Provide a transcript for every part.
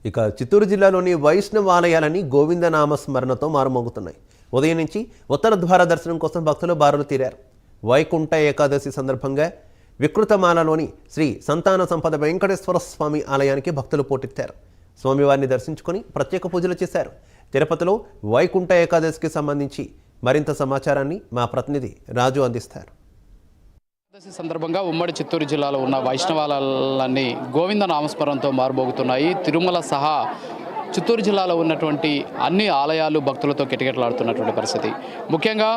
ఇక చిత్తూరు జిల్లాలోని వైష్ణవ ఆలయాలన్నీ గోవిందనామ స్మరణతో మారుమోగుతున్నాయి. ఉదయం నుంచి ఉత్తర ద్వార దర్శనం కోసం భక్తులు బారులు తీరారు. వైకుంఠ ఏకాదశి సందర్భంగా వికృతమాలలోని శ్రీ సంతాన సంపద వెంకటేశ్వర స్వామి ఆలయానికి భక్తులు పోటెత్తారు. స్వామివారిని దర్శించుకొని ప్రత్యేక పూజలు చేశారు. తిరుపతిలో వైకుంఠ ఏకాదశికి సంబంధించి మరింత సమాచారాన్ని మా ప్రతినిధి రాజు అందిస్తారు. ఏకాదశి సందర్భంగా ఉమ్మడి చిత్తూరు జిల్లాలో ఉన్న వైష్ణవాలన్నీ గోవింద నామస్మరణతో మారుమోగుతున్నాయి. తిరుమల సహా చిత్తూరు జిల్లాలో ఉన్నటువంటి అన్ని ఆలయాలు భక్తులతో కిటకిటలాడుతున్నటువంటి పరిస్థితి. ముఖ్యంగా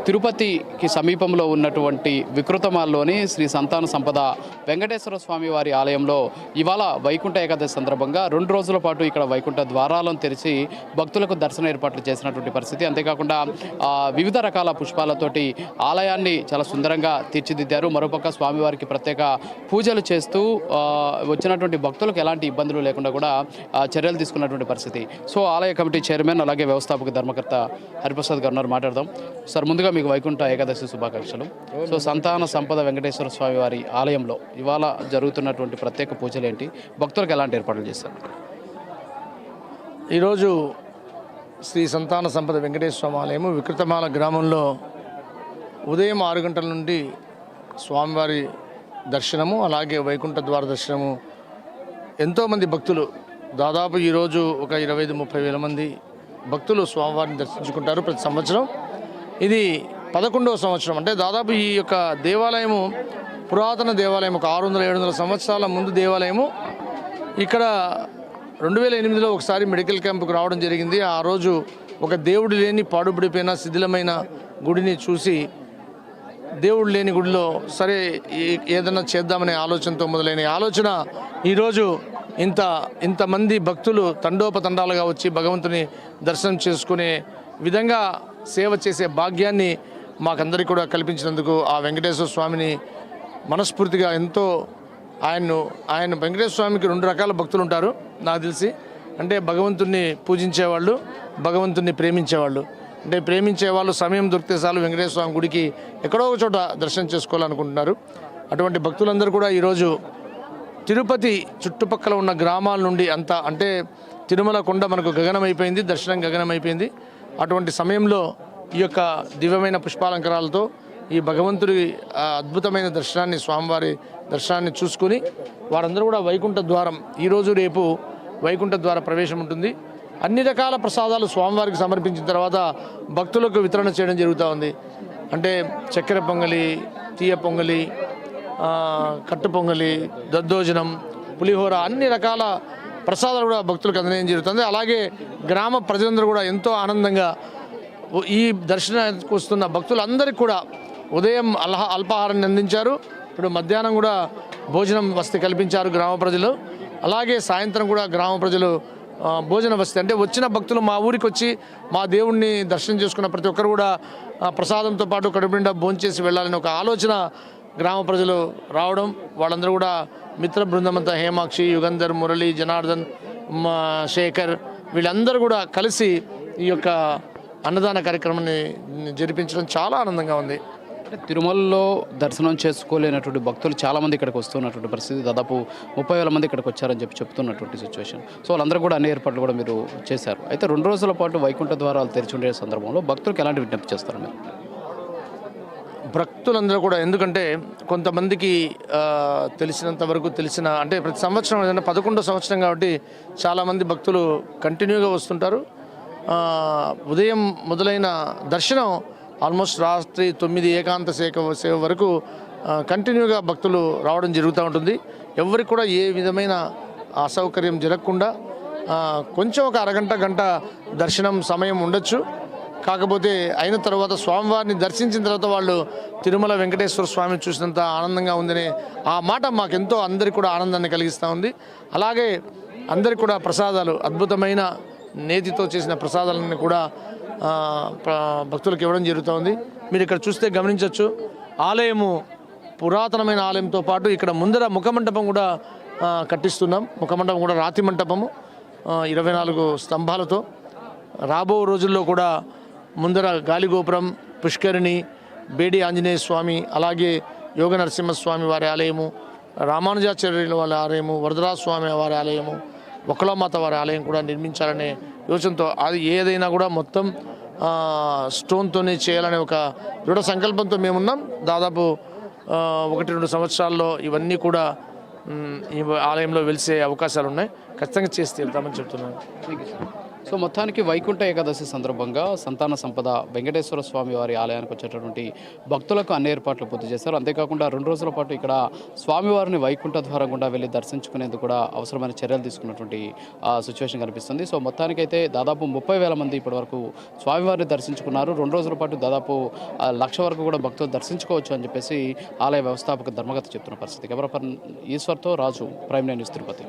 తిరుపతికి సమీపంలో ఉన్నటువంటి వికృతమాల్లోని శ్రీ సంతాన సంపద వెంకటేశ్వర స్వామి వారి ఆలయంలో ఇవాళ వైకుంఠ ఏకాదశి సందర్భంగా 2 రోజుల పాటు ఇక్కడ వైకుంఠ ద్వారాలను తెరిచి భక్తులకు దర్శన ఏర్పాట్లు చేసినటువంటి పరిస్థితి. అంతేకాకుండా వివిధ రకాల పుష్పాలతోటి ఆలయాన్ని చాలా సుందరంగా తీర్చిదిద్దారు. మరోపక్క స్వామివారికి ప్రత్యేక పూజలు చేస్తూ వచ్చినటువంటి భక్తులకు ఎలాంటి ఇబ్బందులు లేకుండా కూడా చర్యలు తీసుకున్నటువంటి పరిస్థితి. సో ఆలయ కమిటీ చైర్మన్ అలాగే వ్యవస్థాపక ధర్మకర్త హరిప్రసాద్ గారు ఉన్నారు, మాట్లాడదాం. సార్, ముందుగా మీకు వైకుంఠ ఏకాదశి శుభాకాంక్షలు. సో సంతాన సంపద వెంకటేశ్వర స్వామి వారి ఆలయంలో ఇవాళ జరుగుతున్నటువంటి ప్రత్యేక పూజలు ఏంటి, భక్తులకు ఎలాంటి ఏర్పాట్లు చేస్తారు? ఈరోజు శ్రీ సంతాన సంపద వెంకటేశ్వర స్వామి ఆలయము వికృతమాల గ్రామంలో ఉదయం 6 గంటల నుండి స్వామివారి దర్శనము అలాగే వైకుంఠ ద్వార దర్శనము. ఎంతోమంది భక్తులు, దాదాపు ఈరోజు ఒక 25-30 వేల మంది భక్తులు స్వామివారిని దర్శించుకుంటారు ప్రతి సంవత్సరం. ఇది 11వ సంవత్సరం. అంటే దాదాపు ఈ యొక్క దేవాలయము పురాతన దేవాలయం, ఒక 600-700 సంవత్సరాల ముందు దేవాలయము. ఇక్కడ 2008లో ఒకసారి మెడికల్ క్యాంపుకు రావడం జరిగింది. ఆ రోజు ఒక దేవుడు లేని పాడుబడిపోయిన శిథిలమైన గుడిని చూసి దేవుడు లేని గుడిలో సరే ఏదైనా చేద్దామనే ఆలోచనతో మొదలైన ఆలోచన ఈరోజు ఇంతమంది భక్తులు తండోపతండాలుగా వచ్చి భగవంతుని దర్శనం చేసుకునే విధంగా సేవ చేసే భాగ్యాన్ని మాకందరికీ కూడా కల్పించినందుకు ఆ వెంకటేశ్వర స్వామిని మనస్ఫూర్తిగా ఎంతో ఆయన వెంకటేశ్వర స్వామికి 2 రకాల భక్తులు ఉంటారు నాకు తెలిసి. అంటే భగవంతుణ్ణి పూజించేవాళ్ళు, భగవంతుణ్ణి ప్రేమించేవాళ్ళు. అంటే ప్రేమించేవాళ్ళు సమయం దొరికితే చాలు వెంకటేశ్వర స్వామి గుడికి ఎక్కడో ఒక చోట దర్శనం చేసుకోవాలనుకుంటున్నారు. అటువంటి భక్తులందరూ కూడా ఈరోజు తిరుపతి చుట్టుపక్కల ఉన్న గ్రామాల నుండి అంటే తిరుమల కొండ మనకు గగనమైపోయింది, దర్శనం గగనమైపోయింది. అటువంటి సమయంలో ఈ యొక్క దివ్యమైన పుష్పాలంకరాలతో ఈ భగవంతుడి అద్భుతమైన దర్శనాన్ని, స్వామివారి దర్శనాన్ని చూసుకుని వారందరూ కూడా వైకుంఠ ద్వారం, ఈరోజు రేపు వైకుంఠ ద్వార ప్రవేశం ఉంటుంది. అన్ని రకాల ప్రసాదాలు స్వామివారికి సమర్పించిన తర్వాత భక్తులకు వితరణ చేయడం జరుగుతూ ఉంది. అంటే చక్కెర పొంగలి, తీయ పొంగలి, కట్టు పొంగలి, దద్దోజనం, పులిహోర, అన్ని రకాల ప్రసాదాలు కూడా భక్తులకు అందజేయడం జరుగుతుంది. అలాగే గ్రామ ప్రజలందరూ కూడా ఎంతో ఆనందంగా ఈ దర్శనానికి వస్తున్న భక్తులందరికీ కూడా ఉదయం అల్పాహారాన్ని అందించారు. ఇప్పుడు మధ్యాహ్నం కూడా భోజనం వసతి కల్పించారు గ్రామ ప్రజలు. అలాగే సాయంత్రం కూడా గ్రామ ప్రజలు భోజన వసతి, అంటే వచ్చిన భక్తులు మా ఊరికి వచ్చి మా దేవుణ్ణి దర్శనం చేసుకున్న ప్రతి ఒక్కరు కూడా ప్రసాదంతో పాటు కడుపు నిండా భోంచేసి వెళ్ళాలని ఒక ఆలోచన గ్రామ ప్రజలు రావడం, వాళ్ళందరూ కూడా మిత్ర బృందమంతా హేమాక్షి, యుగంధర్, మురళి, జనార్దన్, శేఖర్ వీళ్ళందరూ కూడా కలిసి ఈ యొక్క అన్నదాన కార్యక్రమాన్ని జరిపించడం చాలా ఆనందంగా ఉంది. అంటే తిరుమలలో దర్శనం చేసుకోలేనటువంటి భక్తులు చాలామంది ఇక్కడికి వస్తున్నటువంటి పరిస్థితి. దాదాపు 30,000 మంది ఇక్కడికి వచ్చారని చెప్తున్నటువంటి సిచ్యువేషన్. సో వాళ్ళందరూ కూడా అన్ని ఏర్పాట్లు కూడా మీరు చేశారు. అయితే 2 రోజుల పాటు వైకుంఠ ద్వారాలు తెరిచి ఉండే సందర్భంలో భక్తులకు ఎలాంటి విజ్ఞప్తి చేస్తారు మీరు? భక్తులందరూ కూడా, ఎందుకంటే కొంతమందికి తెలిసినంత వరకు అంటే ప్రతి సంవత్సరం ఏదైనా 11వ సంవత్సరం కాబట్టి చాలామంది భక్తులు కంటిన్యూగా వస్తుంటారు. ఉదయం మొదలైన దర్శనం ఆల్మోస్ట్ రాత్రి 9 ఏకాంత సేవ వరకు కంటిన్యూగా భక్తులు రావడం జరుగుతూ ఉంటుంది. ఎవరికి కూడా ఏ విధమైన అసౌకర్యం జరగకుండా కొంచెం ఒక అరగంట గంట దర్శనం సమయం ఉండొచ్చు. కాకపోతే అయిన తర్వాత స్వామివారిని దర్శించిన తర్వాత వాళ్ళు తిరుమల వెంకటేశ్వర స్వామిని చూసినంత ఆనందంగా ఉందనే ఆ మాట మాకెంతో అందరికీ కూడా ఆనందాన్ని కలిగిస్తూ ఉంది. అలాగే అందరికీ కూడా ప్రసాదాలు, అద్భుతమైన నేతితో చేసిన ప్రసాదాలను కూడా భక్తులకు ఇవ్వడం జరుగుతూ ఉంది. మీరు ఇక్కడ చూస్తే గమనించవచ్చు, ఆలయము పురాతనమైన ఆలయంతో పాటు ఇక్కడ ముందర ముఖమంటపం కూడా కట్టిస్తున్నాం. ముఖమంటపం కూడా రాతి మంటపము, 24 స్తంభాలతో. రాబో రోజుల్లో కూడా ముందర గాలిగోపురం, పుష్కరిణి, బేడి ఆంజనేయ స్వామి, అలాగే యోగ నరసింహస్వామి వారి ఆలయము, రామానుజాచార్యుల వారి ఆలయము, వరదరాజస్వామి వారి ఆలయము, వకులామాత వారి ఆలయం కూడా నిర్మించాలనే యోచనతో అది ఏదైనా కూడా మొత్తం స్టోన్తోనే చేయాలనే ఒక దృఢ సంకల్పంతో మేమున్నాం. దాదాపు 1-2 సంవత్సరాల్లో ఇవన్నీ కూడా ఈ ఆలయంలో వెలిసే అవకాశాలు ఉన్నాయి. ఖచ్చితంగా చేసి తీరుతామని చెప్తున్నాను. సో మొత్తానికి వైకుంఠ ఏకాదశి సందర్భంగా సంతాన సంపద వెంకటేశ్వర స్వామి వారి ఆలయానికి వచ్చేటటువంటి భక్తులకు అన్ని ఏర్పాట్లు పూర్తి చేశారు. అంతేకాకుండా 2 రోజుల పాటు ఇక్కడ స్వామివారిని వైకుంఠ ద్వారం గుండా వెళ్ళి దర్శించుకునేందుకు కూడా అవసరమైన చర్యలు తీసుకున్నటువంటి సిచ్యువేషన్ కనిపిస్తుంది. సో మొత్తానికైతే దాదాపు 30,000 మంది ఇప్పటివరకు స్వామివారిని దర్శించుకున్నారు. 2 రోజుల పాటు దాదాపు 1,00,000 వరకు కూడా భక్తులు దర్శించుకోవచ్చు అని చెప్పేసి ఆలయ వ్యవస్థాపక ధర్మకర్త చెప్తున్న పరిస్థితి. కెమెరా పర్సన్ ఈశ్వర్తో రాజు, ప్రైమ్ 9 న్యూస్ తిరుపతి.